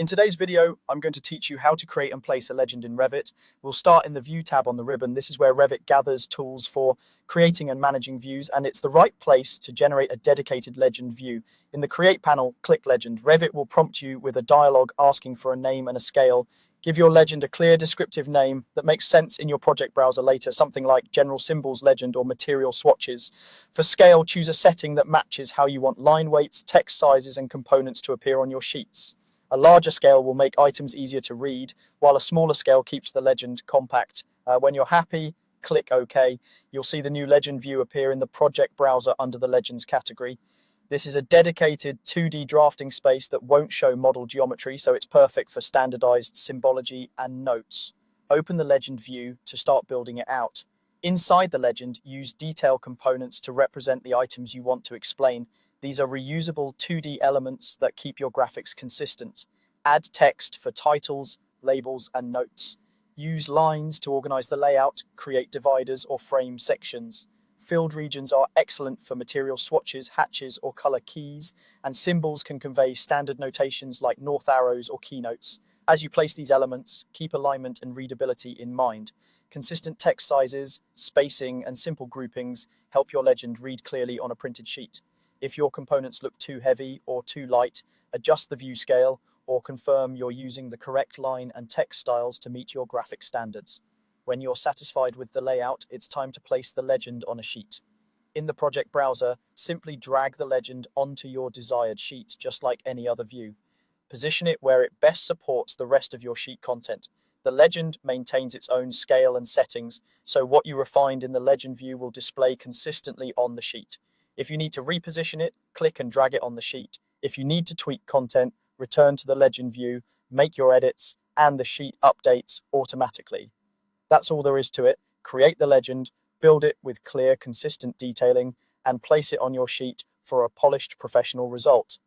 In today's video, I'm going to teach you how to create and place a legend in Revit. We'll start in the View tab on the ribbon. This is where Revit gathers tools for creating and managing views, and it's the right place to generate a dedicated legend view. In the Create panel, click Legend. Revit will prompt you with a dialog asking for a name and a scale. Give your legend a clear descriptive name that makes sense in your project browser later, something like General Symbols Legend or Material Swatches. For scale, choose a setting that matches how you want line weights, text sizes, and components to appear on your sheets. A larger scale will make items easier to read, while a smaller scale keeps the legend compact. When you're happy, click OK. You'll see the new legend view appear in the project browser under the Legends category. This is a dedicated 2D drafting space that won't show model geometry, so it's perfect for standardized symbology and notes. Open the legend view to start building it out. Inside the legend, use detail components to represent the items you want to explain. These are reusable 2D elements that keep your graphics consistent. Add text for titles, labels, and notes. Use lines to organize the layout, create dividers, or frame sections. Filled regions are excellent for material swatches, hatches, or color keys, and symbols can convey standard notations like north arrows or keynotes. As you place these elements, keep alignment and readability in mind. Consistent text sizes, spacing, and simple groupings help your legend read clearly on a printed sheet. If your components look too heavy or too light, adjust the view scale or confirm you're using the correct line and text styles to meet your graphic standards. When you're satisfied with the layout, it's time to place the legend on a sheet. In the project browser, simply drag the legend onto your desired sheet, just like any other view. Position it where it best supports the rest of your sheet content. The legend maintains its own scale and settings, so what you refined in the legend view will display consistently on the sheet. If you need to reposition it, click and drag it on the sheet. If you need to tweak content, return to the legend view, make your edits, and the sheet updates automatically. That's all there is to it. Create the legend, build it with clear, consistent detailing, and place it on your sheet for a polished professional result.